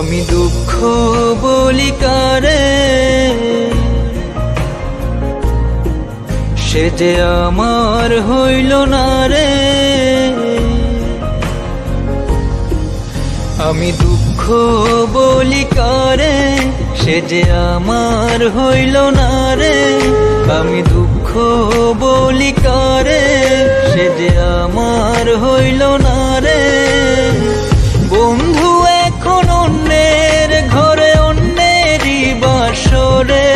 আমি দুঃখ বলি কারে, সে যে আমার হইল না রে। আমি দুঃখ বলি কারে, সে যে আমার হইল না রে। আমি দুঃখ বলি কারে, সে যে আমার হইল না রে। বন্ধু এখন অন্যের ঘরে অন্যেরই বাসরে,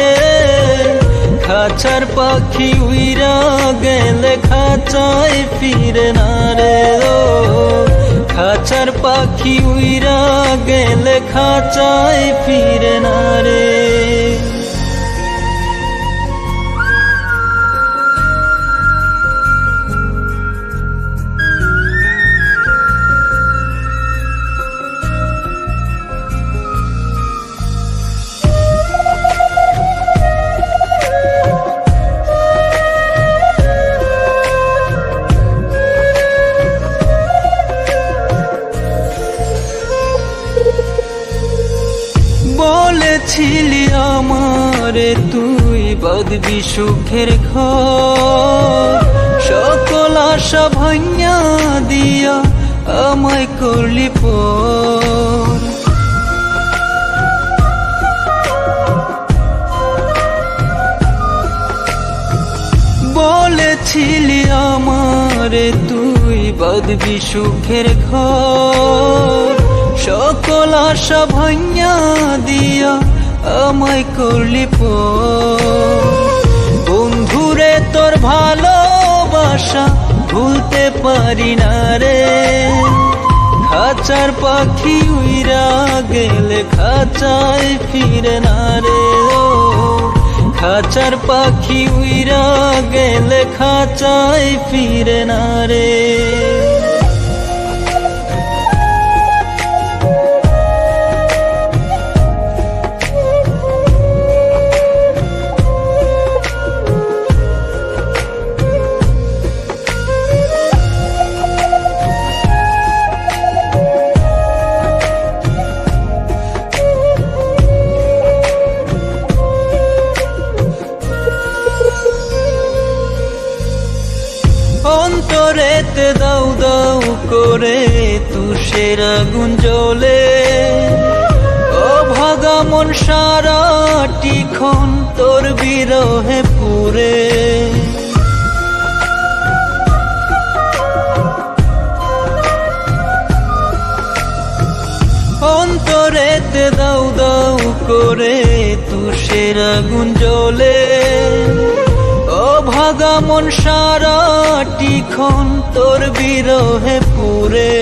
খাঁচার পাখি উইরা গেলে খাঁচায় ফিরে না রে। ও খাঁচার পাখি উইরা গেলে খাঁচায় ফিরে না রে। বলেছিলি আমারে তুই বাঁধবি সুখের ঘর, সকল আশা ভাঙা দিয়া আমায় করলি পর। বলেছিলি আমারে তুই বাঁধবি সুখের ঘর, সকল আশা ভাঙা দিয়া আমায় করলি পর। বন্ধুরে তোর ভালোবাসা ভুলতে পারি না রে। খাঁচার পাখি উইরা গেলে খাঁচায় ফিরে না রে। ও খাঁচার পাখি উইরা গেলে খাঁচায় ফিরে না রে। অন্তরেতে দাউ দাউ করে তুষের আগুন জ্বলে, অভাগা মন সারাটিক্ষণ তোর বিরহে পুরে। অন্তরেতে দাউ দাউ করে তুষের আগুন জ্বলে, অভাগা মন সারাটিক্ষণ তোর বিরহে পুরে।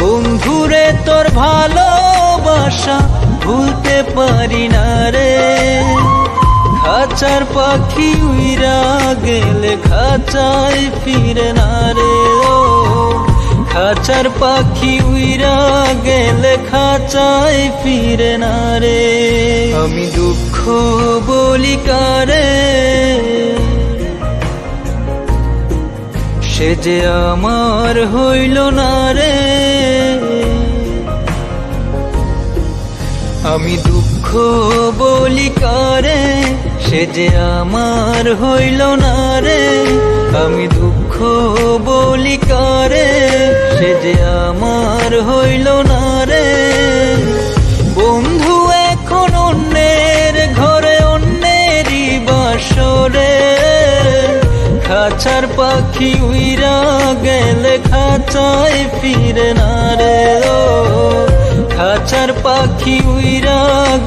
বন্ধুরে তোর ভালোবাসা ভুলতে পারি না রে। খাঁচার পাখি উইরা গেলে খাঁচায় ফিরে না রে। ও খাঁচার পাখি উইরা গেলে খাঁচায় ফিরে না রে। আমি দুঃখ বলি কারে, সে যে আমার হইল না রে। আমি দুঃখ বলি কারে, সে যে আমার হইল না রে। আমি দুঃখ বলি কারে, সে যে আমার হইল না রে। বন্ধু এখন অন্যের ঘরে অন্যেরই বাসরে, খাঁচার পাখি উইরা গেলে খাঁচায় ফিরে না রে। ও খাঁচার পাখি উইরা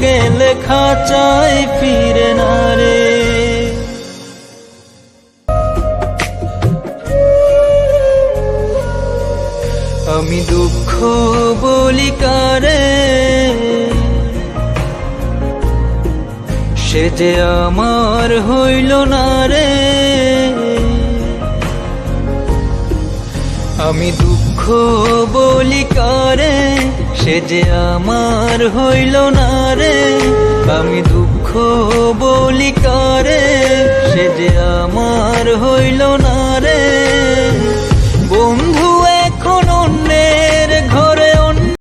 গেলে খাঁচায় ফিরে না রে। আমি দুঃখ বলি কারে, সে যে আমার হইল না রে। আমি দুঃখ বলি কারে, সে যে আমার হইল না রে। আমি দুঃখ বলি কারে, সে যে আমার হইল না রে।